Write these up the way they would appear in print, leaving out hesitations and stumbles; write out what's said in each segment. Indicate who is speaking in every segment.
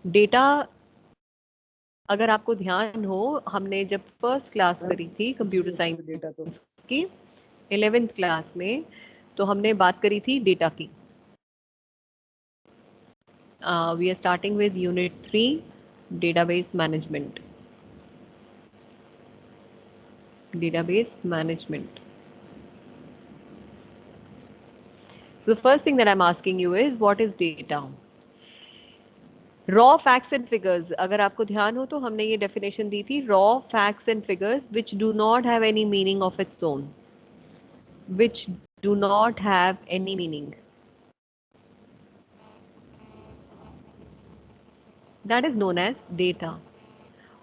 Speaker 1: Data, अगर आपको ध्यान हो, हमने जब फर्स्ट क्लास करी थी कंप्यूटर
Speaker 2: डेटा तो
Speaker 1: साइंस की 11th क्लास में, तो हमने बात करी थी डेटा की. We are starting with unit 3, database management. Database management. So the first thing that I'm asking you is what is data? Raw facts and figures, अगर आपको ध्यान हो तो हमने ये डेफिनेशन दी थी, raw facts and figures which do not have any meaning of its own, which do not have any meaning, that is known as data.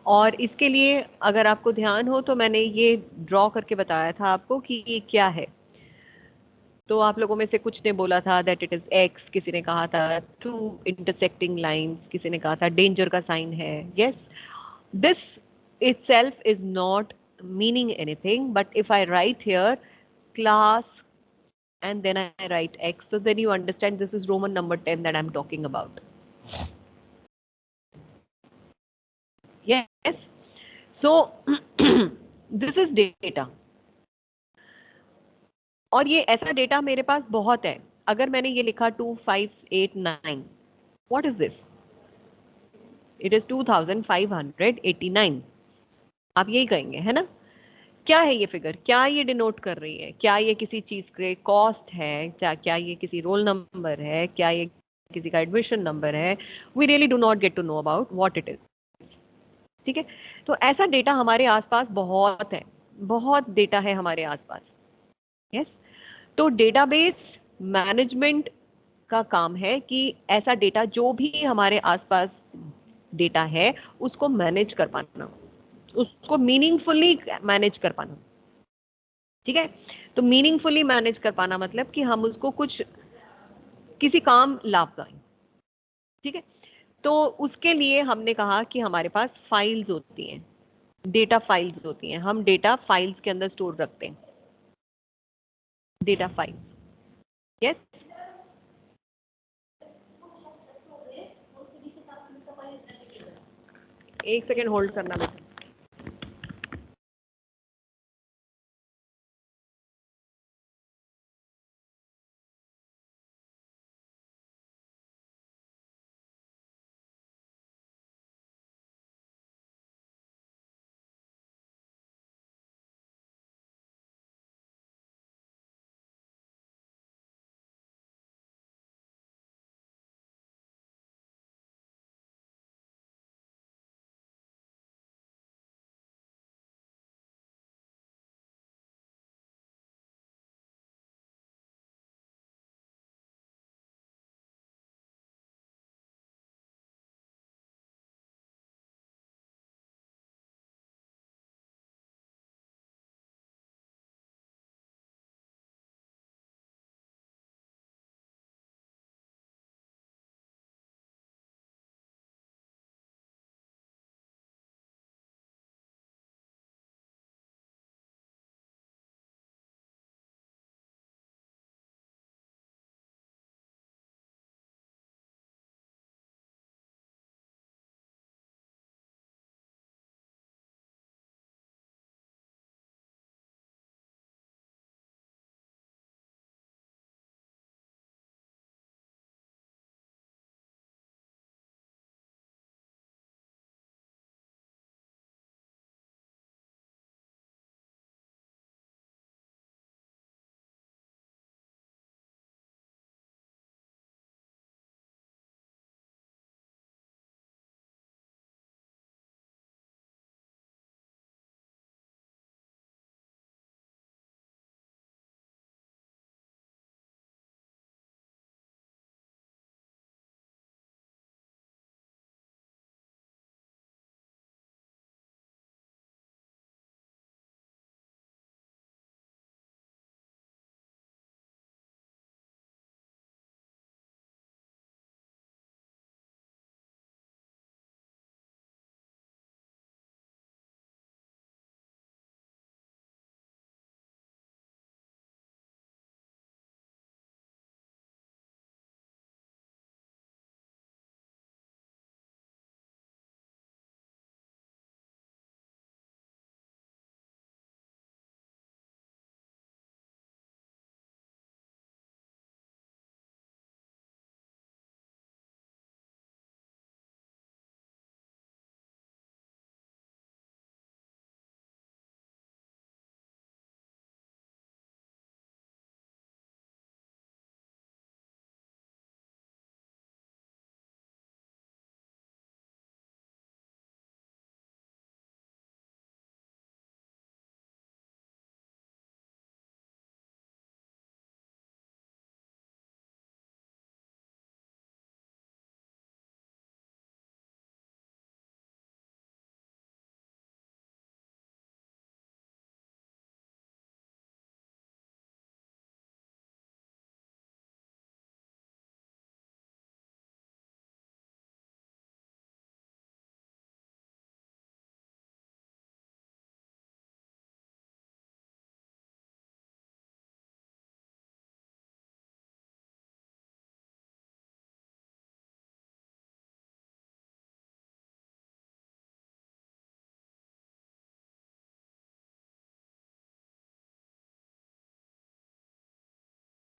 Speaker 1: और इसके लिए अगर आपको ध्यान हो तो मैंने ये ड्रॉ करके बताया था आपको कि ये क्या है. तो आप लोगों में से कुछ ने बोला था दैट इट इज एक्स, किसी ने कहा था टू इंटरसेक्टिंग लाइंस, किसी ने कहा था डेंजर का साइन है. Yes, this itself is not meaning anything, but if I write here class and then I write x, so then you understand this is Roman number 10 that I'm talking about. Yes, so this is data. और ये ऐसा data मेरे पास बहुत है. अगर मैंने ये लिखा 2589, what is this? It is 2589. आप यही कहेंगे है ना. क्या है ये फिगर, क्या ये डिनोट कर रही है, क्या ये किसी चीज के कॉस्ट है, क्या ये किसी रोल नंबर है, क्या ये किसी का एडमिशन नंबर है. We really do not get to know about what it is. ठीक है, तो ऐसा डेटा हमारे आसपास बहुत है, बहुत डेटा है हमारे आसपास. यस, तो डेटाबेस मैनेजमेंट का काम है कि ऐसा डेटा जो भी हमारे आसपास डेटा है उसको मैनेज कर पाना, उसको मीनिंगफुली मैनेज कर पाना. ठीक है, तो मीनिंगफुली मैनेज कर पाना मतलब कि हम उसको कुछ किसी काम लाभदायक. ठीक है, तो उसके लिए हमने कहा कि हमारे पास फाइल्स होती हैं, डेटा फाइल्स होती हैं, हम डेटा फाइल्स के अंदर स्टोर रखते हैं, डेटा फाइल्स. यस, एक सेकेंड होल्ड करना बेटा.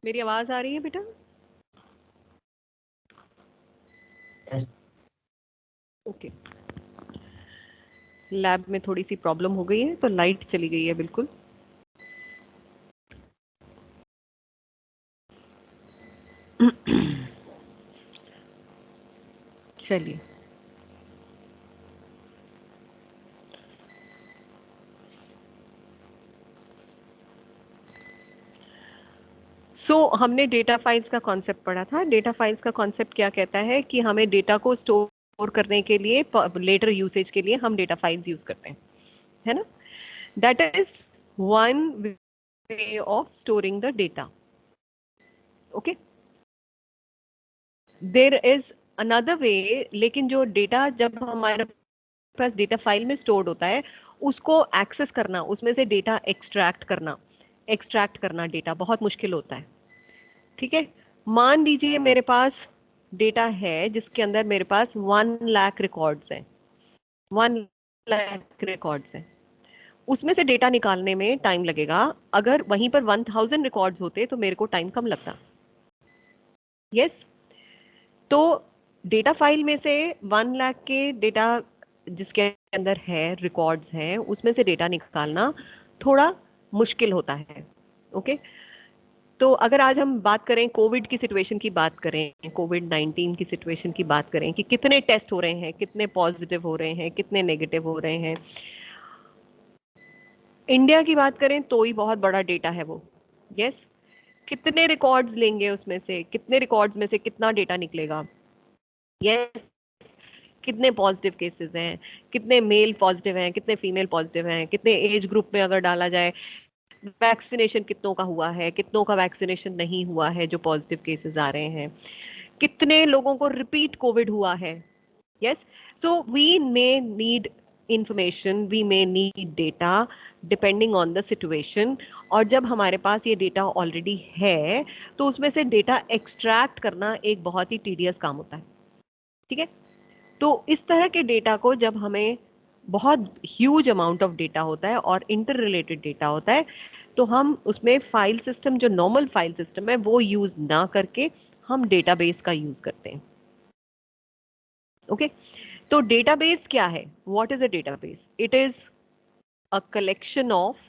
Speaker 1: मेरी आवाज आ रही है बेटा?
Speaker 2: Yes.
Speaker 1: ओके। लैब में थोड़ी सी प्रॉब्लम हो गई है तो लाइट चली गई है बिल्कुल। चलिए, हमने डेटा फाइल्स का कॉन्सेप्ट पढ़ा था। डेटा फाइल्स का कॉन्सेप्ट क्या कहता है कि हमें डेटा को स्टोर करने के लिए, लेटर यूसेज के लिए हम डेटा फाइल्स यूज करते हैं, है ना? That is one way of storing the data. Okay, there is another way, लेकिन जो डेटा जब हमारे पास डेटा फाइल में स्टोर्ड होता है, उसको एक्सेस करना, उसमें से डेटा एक्सट्रैक्ट करना डेटा बहुत मुश्किल होता है। ठीक है, मान लीजिए मेरे पास डेटा है जिसके अंदर मेरे पास 1 लाख रिकॉर्ड्स हैं, 1 लाख रिकॉर्ड्स हैं। उसमें से डेटा निकालने में टाइम लगेगा। अगर वहीं पर 1000 रिकॉर्ड्स होते तो मेरे को टाइम कम लगता। यस, तो डेटा फाइल में से 1 लाख के डेटा जिसके अंदर है, रिकॉर्ड्स हैं, उसमें से डेटा निकालना थोड़ा मुश्किल होता है। ओके, तो अगर आज हम बात करें कोविड की सिचुएशन की बात करें, कोविड 19 की सिचुएशन की बात करें कि कितने टेस्ट हो रहे हैं, कितने पॉजिटिव हो रहे हैं, कितने नेगेटिव हो रहे हैं, इंडिया की बात करें तो ही बहुत बड़ा डेटा है वो। यस, कितने रिकॉर्ड्स लेंगे, उसमें से कितने रिकॉर्ड्स में से कितना डेटा निकलेगा? यस, कितने पॉजिटिव केसेस हैं, कितने मेल पॉजिटिव हैं, कितने फीमेल पॉजिटिव हैं, कितने एज ग्रुप में अगर डाला जाए, वैक्सीनेशन कितनों का हुआ है, कितनों का वैक्सीनेशन नहीं हुआ है जो पॉजिटिव केसेस आ रहे हैं, कितने लोगों को रिपीट कोविड हुआ है। Yes, so we may need information, we may need data depending on the situation. और जब हमारे पास ये डेटा ऑलरेडी है तो उसमें से डेटा एक्सट्रैक्ट करना एक बहुत ही टीडियस काम होता है। ठीक है, तो इस तरह के डेटा को जब हमें, बहुत ह्यूज अमाउंट ऑफ डेटा होता है और इंटर रिलेटेड डेटा होता है, तो हम उसमें फाइल सिस्टम, जो नॉर्मल फाइल सिस्टम है वो यूज ना करके हम डेटाबेस का यूज करते हैं। ओके, तो डेटाबेस क्या है? What is a database? It is a collection of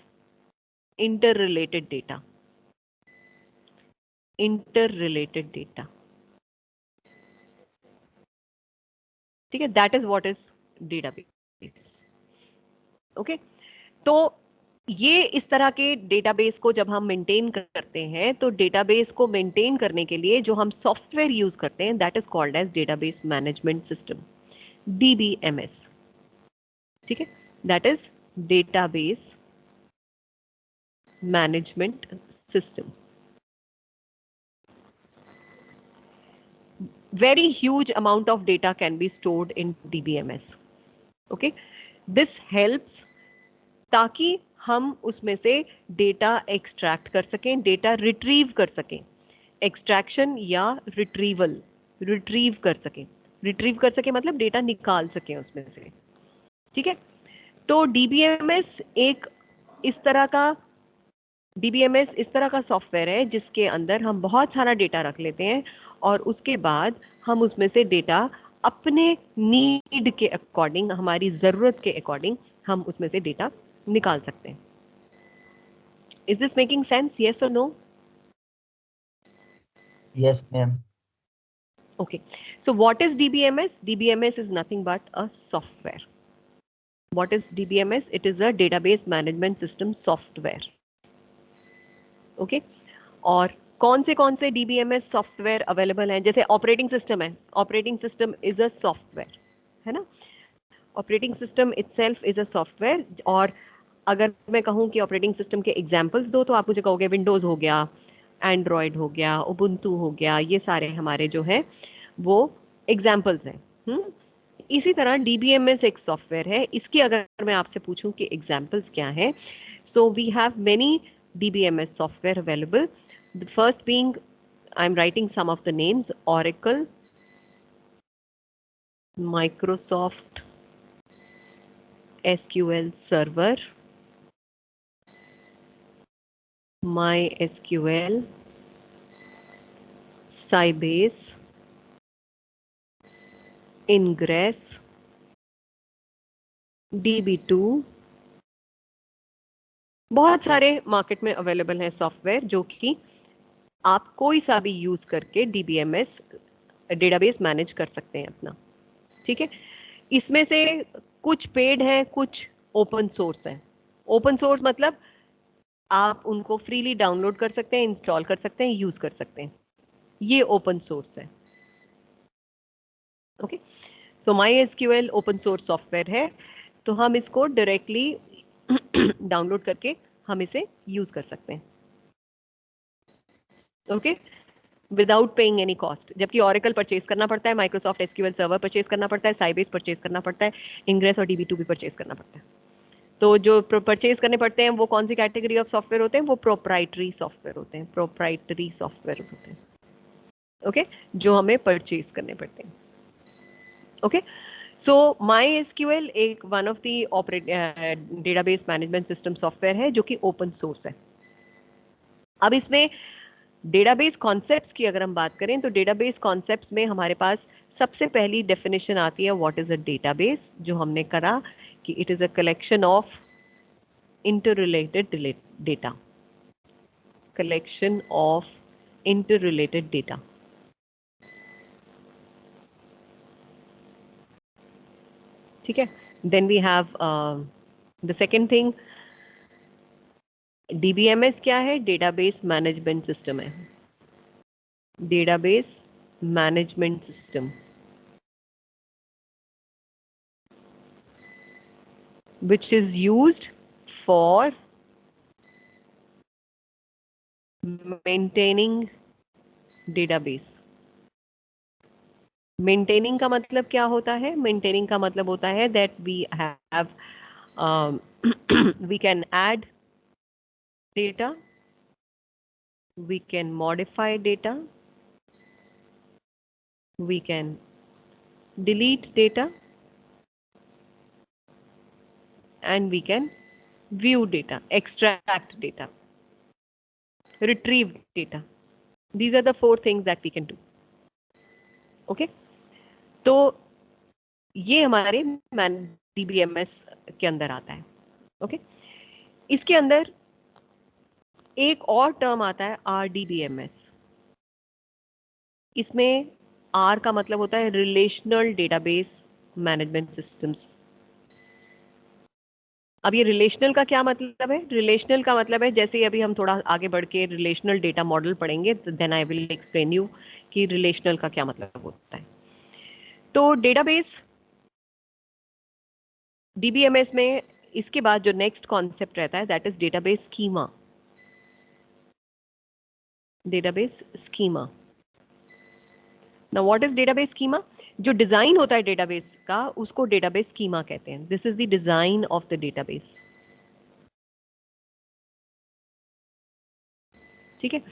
Speaker 1: inter related data, inter related data. ठीक है, that is what is database. Okay, तो ये इस तरह के डेटाबेस को जब हम मेंटेन करते हैं, तो डेटाबेस को मेंटेन करने के लिए जो हम सॉफ्टवेयर यूज करते हैं, that is called as database management system, DBMS. ठीक है, that is database management system. Very huge amount of data can be stored in DBMS. Okay, this helps ताकि हम उसमें से डेटा एक्सट्रैक्ट कर सकें, डेटा रिट्रीव कर सकें। एक्सट्रैक्शन या रिट्रीवल, रिट्रीव कर सकें, रिट्रीव कर सकें मतलब डेटा निकाल सकें उसमें से। ठीक है, तो डीबीएमएस एक इस तरह का डीबीएमएस इस तरह का सॉफ्टवेयर है जिसके अंदर हम बहुत सारा डेटा रख लेते हैं और उसके बाद हम उसमें से डेटा अपने नीड के अकॉर्डिंग, हमारी जरूरत के अकॉर्डिंग हम उसमें से डेटा निकाल सकते हैं। Is this making sense? Yes और no?
Speaker 2: Yes, ma'am.
Speaker 1: Okay, so what is DBMS? DBMS is nothing but a software. What is DBMS? It is a database management system software. Okay, और कौन से DBMS software available हैं? जैसे operating system है, operating system is a software, है ना? Operating system itself is a software. और अगर मैं कहूँ कि ऑपरेटिंग सिस्टम के एग्जांपल्स दो, तो आप मुझे कहोगे विंडोज हो गया, एंड्रॉयड हो गया, उबुंटू हो गया, ये सारे हमारे जो हैं वो एग्जाम्पल्स हैं। इसी तरह डीबीएमएस एक सॉफ्टवेयर है। इसकी अगर मैं आपसे पूछूं कि एग्जाम्पल्स क्या हैं, so we have many DBMS software available. The first being, I am writing some of the names: Oracle, Microsoft SQL Server, MySQL, Sybase, Ingres, DB2, बहुत सारे मार्केट में अवेलेबल हैं सॉफ्टवेयर जो कि आप कोई सा भी यूज करके DBMS डेटाबेस मैनेज कर सकते हैं अपना। ठीक है, इसमें से कुछ पेड है, कुछ ओपन सोर्स है। ओपन सोर्स मतलब आप उनको फ्रीली डाउनलोड कर सकते हैं, इंस्टॉल कर सकते हैं, यूज कर सकते हैं, ये ओपन सोर्स है। ओके, सो MySQL ओपन सोर्स सॉफ्टवेयर है, तो हम इसको डायरेक्टली डाउनलोड करके हम इसे यूज कर सकते हैं। Okay, without paying any cost. जबकि ऑरेकल परचेज करना पड़ता है, माइक्रोसॉफ्ट एसक्यूएल सर्वर परचेज करना पड़ता है, साइबेस परचेज करना पड़ता है, इंग्रेस और DB2 भी परचेज करना पड़ता है। तो जो परचेज करने पड़ते हैं वो कौन सी कैटेगरी ऑफ सॉफ्टवेयर होते हैं? वो प्रोप्राइटरी सॉफ्टवेयर होते हैं, प्रोप्राइटरी सॉफ्टवेयर होते हैं। ओके, जो हमें परचेज करने पड़ते हैं। ओके, सो MySQL एक one of the database management system software है जो कि ओपन सोर्स है। अब इसमें डेटाबेस कॉन्सेप्ट्स की अगर हम बात करें तो डेटाबेस कॉन्सेप्ट्स में हमारे पास सबसे पहली डेफिनेशन आती है व्हाट इज अ डेटाबेस, जो हमने करा कि it is a collection of interrelated data, collection of interrelated data. ठीक है, then we have the second thing, DBMS क्या है? डेटाबेस मैनेजमेंट सिस्टम है, database management system which is used for maintaining database। Maintaining का मतलब क्या होता है? मेंटेनिंग का मतलब होता है that we have we can add data, we can modify data, we can delete data, and we can view data, extract data, retrieve data. These are the four things that we can do. Okay, तो ये हमारे DBMS के अंदर आता है। Okay, इसके अंदर एक और टर्म आता है RDBMS। इसमें R का मतलब होता है रिलेशनल डेटाबेस मैनेजमेंट सिस्टम्स। अब ये रिलेशनल का क्या मतलब है? रिलेशनल का मतलब है, जैसे अभी हम थोड़ा आगे बढ़ के रिलेशनल डेटा मॉडल पढ़ेंगे, then I will explain you कि रिलेशनल का क्या मतलब होता है। तो डेटाबेस DBMS में इसके बाद जो नेक्स्ट कॉन्सेप्ट रहता है that is database schema. Database schema, now what is database schema? जो डिजाइन होता है डेटाबेस का उसको डेटाबेस स्कीमा कहते हैं। This is the design of the database. ठीक है,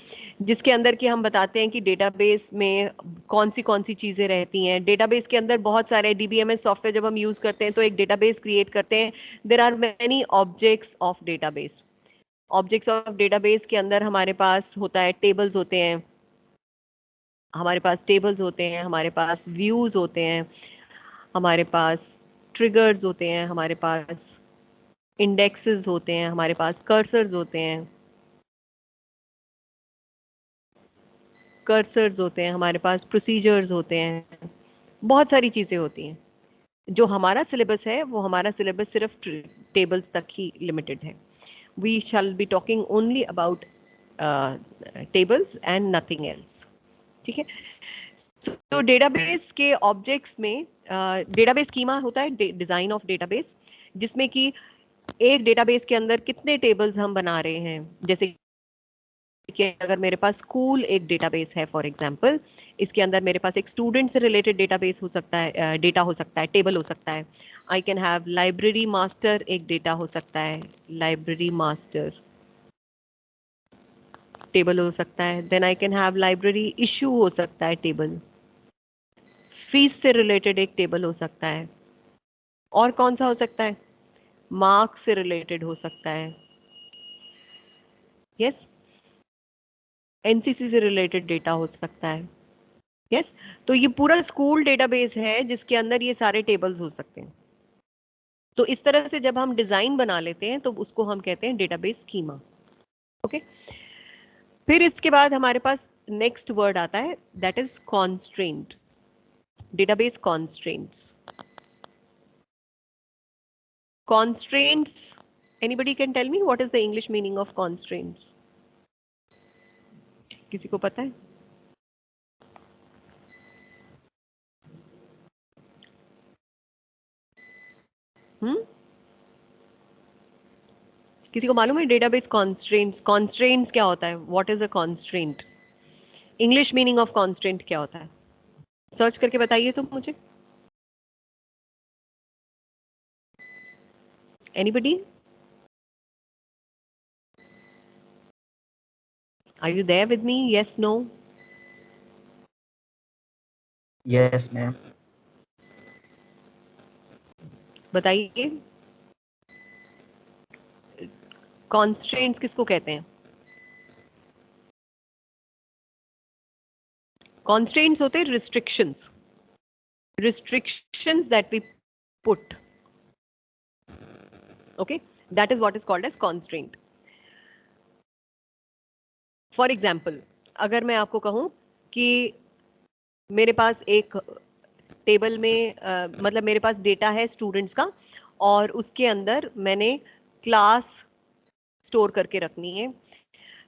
Speaker 1: जिसके अंदर की हम बताते हैं कि डेटाबेस में कौन सी चीजें रहती हैं। डेटाबेस के अंदर बहुत सारे DBMS सॉफ्टवेयर जब हम यूज करते हैं तो एक डेटाबेस क्रिएट करते हैं। There are many objects of database. Objects of database के अंदर हमारे पास होता है टेबल्स होते हैं, हमारे पास टेबल्स होते हैं, हमारे पास व्यूज होते हैं, हमारे पास ट्रिगर्स होते हैं, हमारे पास इंडेक्सेस होते हैं, हमारे पास कर्सर्स होते हैं, कर्सर्स होते हैं, हमारे पास प्रोसीजर्स होते हैं, बहुत सारी चीजें होती हैं। जो हमारा सिलेबस है वो हमारा सिलेबस सिर्फ टेबल्स तक ही लिमिटेड है। We shall be talking only about tables and nothing else. ठीक है, तो डेटाबेस के ऑब्जेक्ट्स में डेटाबेस स्कीमा होता है डिजाइन ऑफ डेटाबेस, जिसमें कि एक डेटाबेस के अंदर कितने टेबल्स हम बना रहे हैं। जैसे कि अगर मेरे पास स्कूल एक डेटाबेस है फॉर एग्जांपल, इसके अंदर मेरे पास एक स्टूडेंट से रिलेटेड डेटाबेस हो सकता है, डेटा हो सकता है, टेबल हो सकता है। I can have library master एक डेटा हो सकता है, लाइब्रेरी मास्टर टेबल हो सकता है। Then I can have library issue हो सकता है टेबल, फीस से रिलेटेड एक टेबल हो सकता है। और कौन सा हो सकता है? मार्क्स से रिलेटेड हो सकता है। यस, एनसीसी से रिलेटेड डेटा हो सकता है। यस तो ये पूरा स्कूल डेटाबेस है जिसके अंदर ये सारे टेबल्स हो सकते हैं। तो इस तरह से जब हम डिजाइन बना लेते हैं तो उसको हम कहते हैं डेटाबेस स्कीमा। ओके फिर इसके बाद हमारे पास नेक्स्ट वर्ड आता है that is constraint. Database constraints. Constraints, anybody can tell me what is the English meaning of constraints? किसी को पता है? किसी को मालूम है डेटाबेस कॉन्स्ट्रेंट्स? कॉन्स्ट्रेंट्स क्या होता है? What is a constraint? English meaning of constraint क्या होता है? सर्च करके बताइए तो मुझे। Anybody? Are you there with me? Yes no?
Speaker 2: Yes, ma'am.
Speaker 1: बताइए कॉन्स्ट्रेंट्स किसको कहते हैं? कॉन्स्ट्रेंट्स होते हैं restrictions. Restrictions that we put. Okay, that is what is called as constraint. For example, अगर मैं आपको कहूं कि मेरे पास एक टेबल में मतलब मेरे पास डेटा है स्टूडेंट्स का और उसके अंदर मैंने क्लास स्टोर करके रखनी है।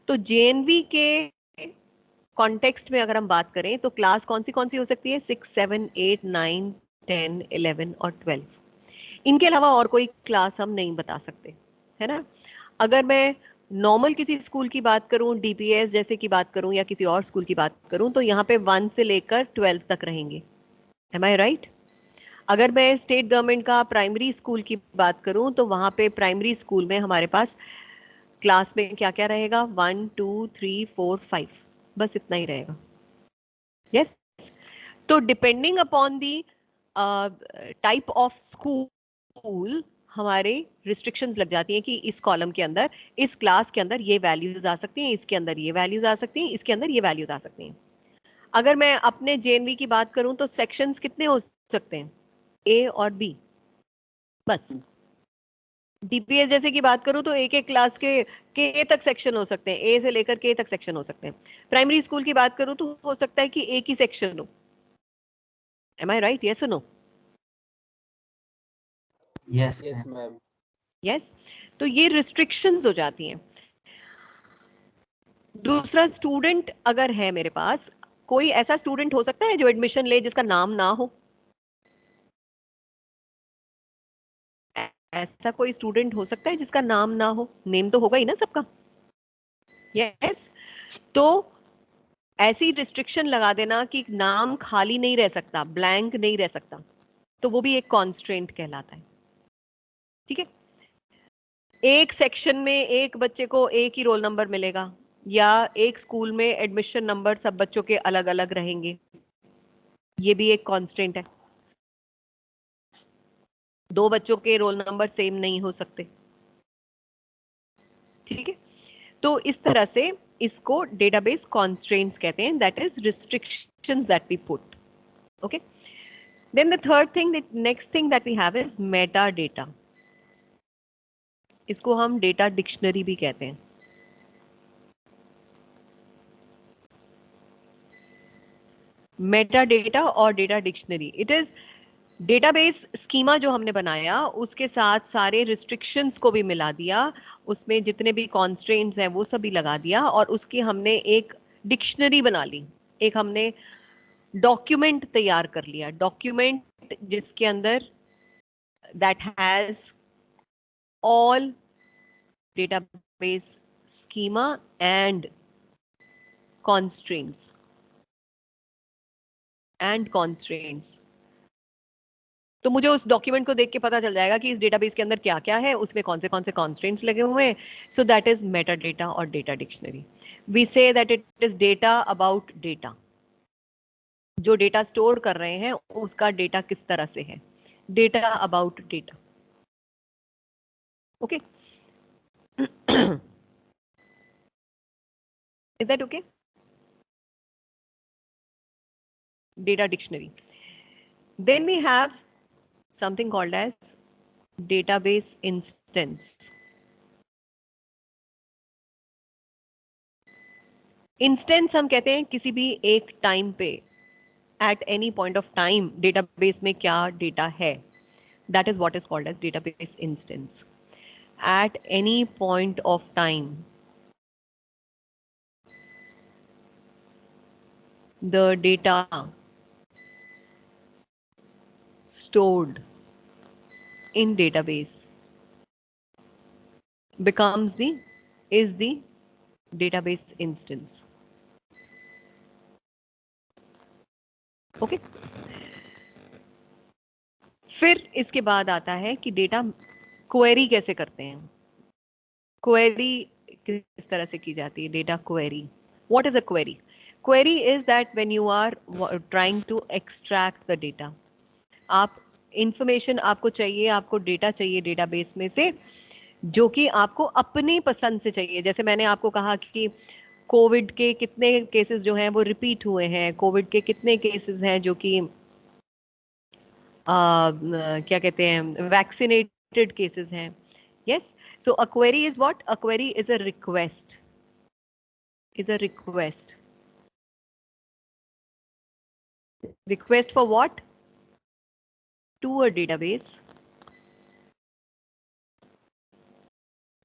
Speaker 1: तो जेएनवी के कॉन्टेक्स्ट में अगर हम बात करें तो क्लास कौन सी हो सकती है? 6, 7, 8, 9, 10, 11 और 12। इनके अलावा और कोई क्लास हम नहीं बता सकते, है ना। अगर मैं नॉर्मल किसी स्कूल की बात करूं, डीपीएस जैसे की बात करूं या किसी और स्कूल की बात करूं तो यहाँ पे 1 से लेकर 12 तक रहेंगे। M I right? अगर मैं स्टेट गवर्नमेंट का प्राइमरी स्कूल की बात करूं तो वहां पे प्राइमरी स्कूल में हमारे पास क्लास में क्या क्या रहेगा? 1, 2, 3, 4, 5, बस इतना ही रहेगा। यस तो depending upon the type of school हमारे रिस्ट्रिक्शंस लग जाती हैं कि इस कॉलम के अंदर, इस क्लास के अंदर ये वैल्यूज आ सकती हैं, इसके अंदर ये वैल्यूज आ सकती हैं, इसके अंदर ये वैल्यूज आ सकती हैं। अगर मैं अपने जेएनवी की बात करूं तो सेक्शंस कितने हो सकते हैं? ए और बी, बस। डीपीएस जैसे की बात करूं तो एक एक क्लास के तक सेक्शन हो सकते हैं, ए से लेकर के तक सेक्शन हो सकते हैं। प्राइमरी स्कूल की बात करूं तो हो सकता है कि एक ही सेक्शन हो। Am I right? यस और no?
Speaker 2: Yes,
Speaker 3: Yes,
Speaker 2: ma'am.
Speaker 3: ma'am.
Speaker 1: Yes तो ये रिस्ट्रिक्शंस हो जाती हैं। दूसरा, स्टूडेंट अगर है मेरे पास, कोई ऐसा स्टूडेंट हो सकता है जो एडमिशन ले जिसका नाम ना हो? ऐसा कोई स्टूडेंट हो सकता है जिसका नाम ना हो? नेम तो होगा ही ना सबका। यस तो ऐसी रिस्ट्रिक्शन लगा देना कि नाम खाली नहीं रह सकता, ब्लैंक नहीं रह सकता, तो वो भी एक कॉन्स्ट्रेंट कहलाता है। ठीक है, एक सेक्शन में एक बच्चे को एक ही रोल नंबर मिलेगा या एक स्कूल में एडमिशन नंबर सब बच्चों के अलग अलग रहेंगे, ये भी एक कॉन्स्टेंट है। दो बच्चों के रोल नंबर सेम नहीं हो सकते। ठीक है, तो इस तरह से इसको डेटाबेस कॉन्स्ट्रेंट्स कहते हैं, that is restrictions that we put. Okay, then the third thing, the next thing that we have is meta data. इसको हम डेटा डिक्शनरी भी कहते हैं। मेटा डेटा और data dictionary, it is database schema जो हमने बनाया उसके साथ सारे रिस्ट्रिक्शंस को भी मिला दिया, उसमें जितने भी कॉन्स्ट्रेंट्स हैं वो सभी लगा दिया और उसकी हमने एक डिक्शनरी बना ली। एक हमने डॉक्यूमेंट तैयार कर लिया, डॉक्यूमेंट जिसके अंदर that has all database schema and constraints तो मुझे उस डॉक्यूमेंट को देख के पता चल जाएगा कि इस डेटाबेस के अंदर क्या क्या है, उसमें कौन से कॉन्स्ट्रेंट्स लगे हुए हैं। So that is meta data और data dictionary. We say that it is data about data. जो डेटा स्टोर कर रहे हैं उसका डेटा किस तरह से है, data about data. Okay, is that okay? data dictionary. Then we have something called as database instance. Instance हम कहते हैं किसी भी एक टाइम पे at any point of time database में क्या डेटा है, that is what is called as database instance. At any point of time the data stored in database is the database instance. Okay फिर इसके बाद आता है कि डेटा क्वेरी कैसे करते हैं. क्वेरी किस तरह से की जाती है? Data query. What is a query? Query is that when you are trying to extract the data. आप इंफॉर्मेशन आपको चाहिए, आपको डेटा चाहिए डेटाबेस में से जो कि आपको अपनी पसंद से चाहिए. जैसे मैंने आपको कहा कि कोविड के कितने केसेस जो हैं वो रिपीट हुए हैं, कोविड के कितने केसेस हैं जो कि क्या कहते हैं वैक्सीनेटेड केसेस हैं. Yes, so a query is what? A query is a request. Request for what? To a database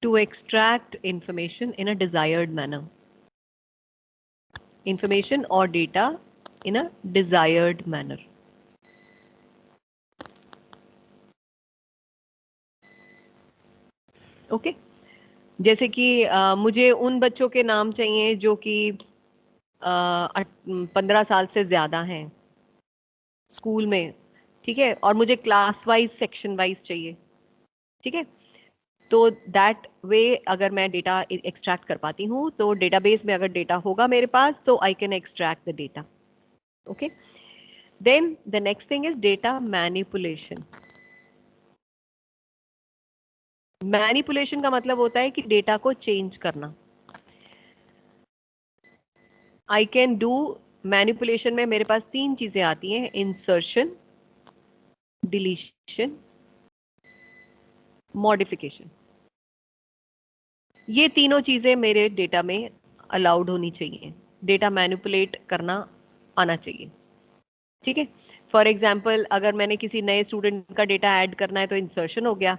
Speaker 1: to extract information in a desired manner. Information or data in a desired manner. Okay जैसे कि मुझे उन बच्चों के नाम चाहिए जो कि 15 साल से ज्यादा हैं स्कूल में, ठीक है, और मुझे क्लास वाइज सेक्शन वाइज चाहिए, ठीक है. तो दैट वे अगर मैं डेटा एक्सट्रैक्ट कर पाती हूँ तो डेटाबेस में अगर डेटा होगा मेरे पास तो I can extract the data. Okay then the next thing is data manipulation. Manipulation का मतलब होता है कि डेटा को चेंज करना. आई कैन डू मैनिपुलेशन में मेरे पास 3 चीजें आती हैं: इंसर्शन, डिलीशन, मॉडिफिकेशन. ये तीनों चीजें मेरे डेटा में अलाउड होनी चाहिए. डेटा मैनिपुलेट करना आना चाहिए, ठीक है. फॉर एग्जाम्पल अगर मैंने किसी नए स्टूडेंट का डेटा ऐड करना है तो इंसर्शन हो गया.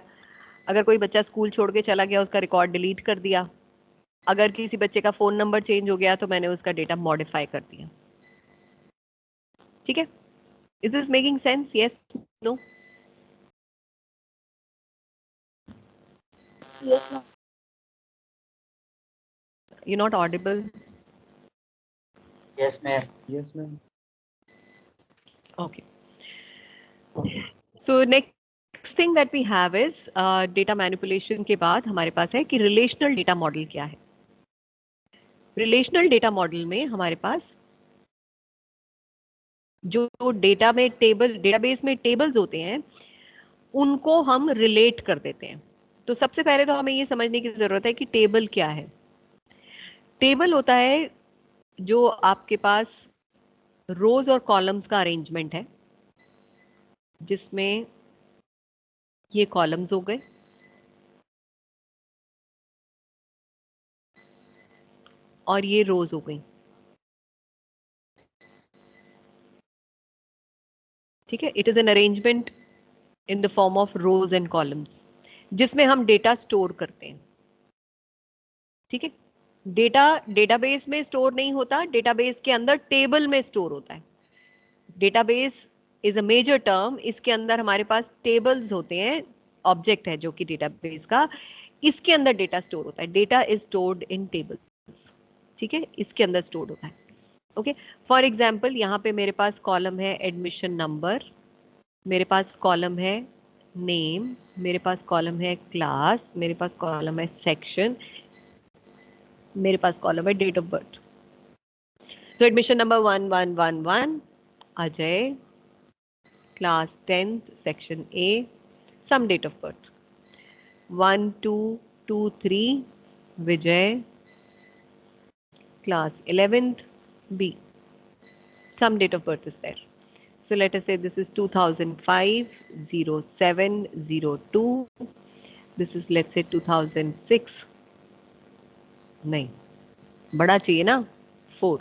Speaker 1: अगर कोई बच्चा स्कूल छोड़ के चला गया उसका रिकॉर्ड डिलीट कर दिया. अगर किसी बच्चे का फोन नंबर चेंज हो गया तो मैंने उसका डेटा मॉडिफाई कर दिया, ठीक है. Is this making sense? Yes, no? You not audible.
Speaker 2: Yes, ma'am.
Speaker 3: Yes, ma'am.
Speaker 1: Okay so next thing that we have is data manipulation के बाद हमारे पास है कि रिलेशनल डेटा मॉडल क्या है. रिलेशनल डेटा मॉडल में हमारे पास जो डेटा में डेटाबेस में टेबल्स होते हैं उनको हम रिलेट कर देते हैं. तो सबसे पहले तो हमें ये समझने की जरूरत है कि टेबल क्या है. टेबल होता है जो आपके पास रोज और कॉलम्स का अरेंजमेंट है, जिसमें ये कॉलम्स हो गए और ये रोज हो गई, ठीक है. It is an arrangement in the form of rose and columns जिसमें हम डेटा स्टोर करते हैं, ठीक है. डेटा डेटाबेस में स्टोर नहीं होता, डेटाबेस के अंदर टेबल में स्टोर होता है. Database is a major term. इसके अंदर हमारे पास टेबल्स होते हैं, ऑब्जेक्ट है जो कि डेटाबेस का, इसके अंदर डेटा स्टोर होता है. Data is stored in tables, ठीक है, इसके अंदर स्टोर होता है. ओके फॉर एग्जाम्पल यहाँ पे मेरे पास कॉलम है एडमिशन नंबर, मेरे पास कॉलम है नेम, मेरे पास कॉलम है क्लास, मेरे पास कॉलम है सेक्शन, मेरे पास कॉलम है date of birth. So admission number 1111 Ajay, class 10th section A, some date of birth 1223 Vijay, class 11th B, some date of birth is there. So let us say this is 2005, 07, 02. This is let's say 2006. नहीं, बड़ा चाहिए ना, 4,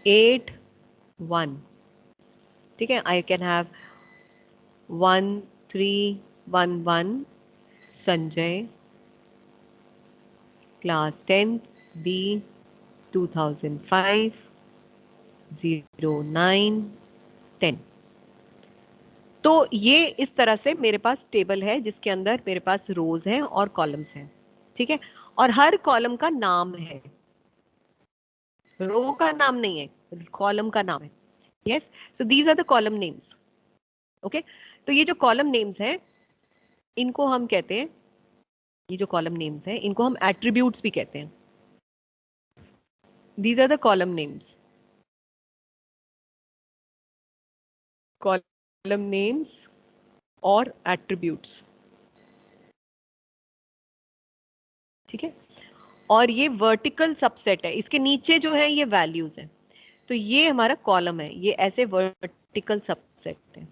Speaker 1: 8, 1. ठीक है, I can have 1, 3, 1, 1. Sanjay, class 10th, B, 2005, 09, 10. तो ये इस तरह से मेरे पास टेबल है जिसके अंदर मेरे पास रोज हैं और कॉलम्स हैं. ठीक है, और हर कॉलम का नाम है, रो का नाम नहीं है, कॉलम का नाम है. Yes, so these are the column names. Okay, तो ये जो कॉलम नेम्स हैं इनको हम कहते हैं, ये जो कॉलम नेम्स हैं इनको हम एट्रीब्यूट्स भी कहते हैं. These are the column names. Column names और एट्रीब्यूट्स. ठीक है, और ये वर्टिकल सबसेट है, इसके नीचे जो है ये वैल्यूज है. तो ये हमारा कॉलम है, ये ऐसे वर्टिकल सबसेट है.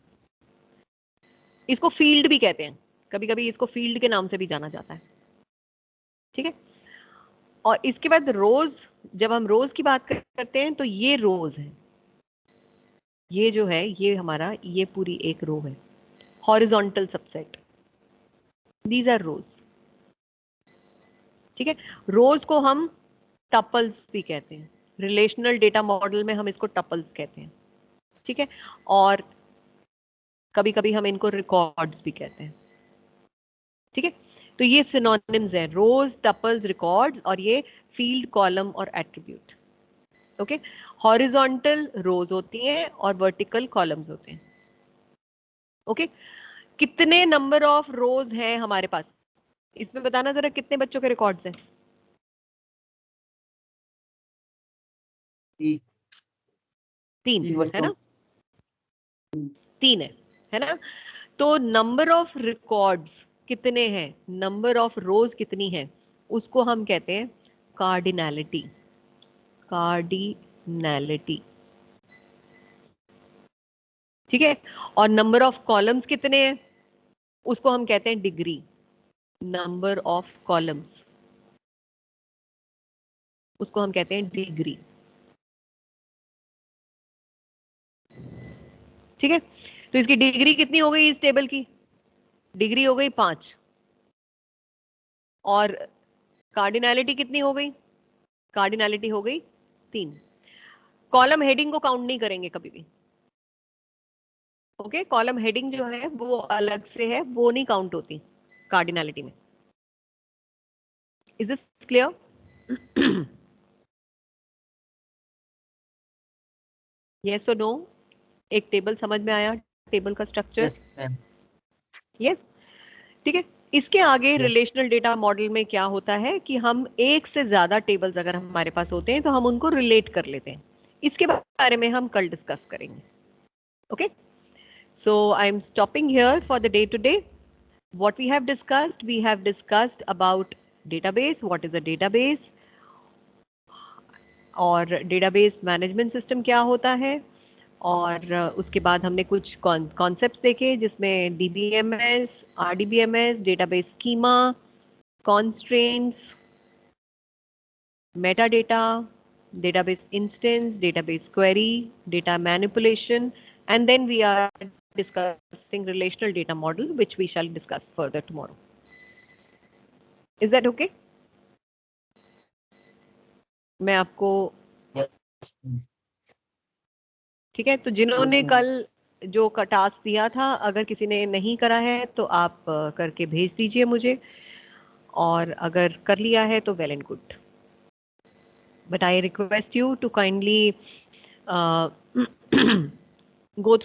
Speaker 1: इसको फील्ड भी कहते हैं, कभी कभी इसको फील्ड के नाम से भी जाना जाता है. ठीक है, और इसके बाद रोज, जब हम रोज की बात करते हैं तो ये रोज है, ये जो है ये हमारा, ये पूरी एक रो है, हॉरिजॉन्टल सबसेट. दीज आर रोज. ठीक है, रोज को हम टपल्स भी कहते हैं, रिलेशनल डेटा मॉडल में हम इसको टपल्स कहते हैं. ठीक है, और कभी कभी हम इनको रिकॉर्ड्स भी कहते हैं. ठीक है, तो ये सिनोनिम्स हैं, रोज, टपल्स, रिकॉर्ड्स, और ये फील्ड, कॉलम और एट्रीब्यूट. ओके, हॉरिजॉन्टल रोज होती हैं और वर्टिकल कॉलम्स होते हैं. ओके, कितने नंबर ऑफ रोज हैं हमारे पास, इसमें बताना जरा, कितने बच्चों के रिकॉर्ड्स हैं? 3 है ना, 3 है ना. तो नंबर ऑफ रिकॉर्ड्स कितने हैं, नंबर ऑफ रोज कितनी है, उसको हम कहते हैं कार्डिनैलिटी. कार्डिनैलिटी. ठीक है, और नंबर ऑफ कॉलम्स कितने हैं उसको हम कहते हैं डिग्री. नंबर ऑफ कॉलम्स उसको हम कहते हैं डिग्री. ठीक है, तो इसकी डिग्री कितनी हो गई, इस टेबल की डिग्री हो गई 5, और कार्डिनैलिटी कितनी हो गई, कार्डिनैलिटी हो गई 3. कॉलम हेडिंग को काउंट नहीं करेंगे कभी भी. ओके, कॉलम हेडिंग जो है वो अलग से है, वो नहीं काउंट होती कार्डिनैलिटी में. Is this clear? यस और नो? एक टेबल समझ में आया, टेबल का स्ट्रक्चर?
Speaker 2: Yes, ma'am.
Speaker 1: यस. ठीक है, इसके आगे
Speaker 2: Yes.
Speaker 1: रिलेशनल डेटा मॉडल में क्या होता है कि हम एक से ज्यादा टेबल्स अगर हमारे पास होते हैं तो हम उनको रिलेट कर लेते हैं. इसके बारे में हम कल डिस्कस करेंगे. Okay, so I'm stopping here for the day today. What we have discussed about database, what is a database, और डेटाबेस मैनेजमेंट सिस्टम क्या होता है, और उसके बाद हमने कुछ कॉन्सेप्ट्स देखे जिसमें DBMS, RDBMS, database schema, constraints, metadata, database instance, database query, data manipulation, and then we are discussing relational data model, which we shall discuss further tomorrow. Is that okay? मैं आपको,
Speaker 2: Yes.
Speaker 1: ठीक है, तो जिन्होंने कल जो का टास्क दिया था, अगर किसी ने नहीं करा है तो आप करके भेज दीजिए मुझे, और अगर कर लिया है तो well and good. But I request you to kindly go through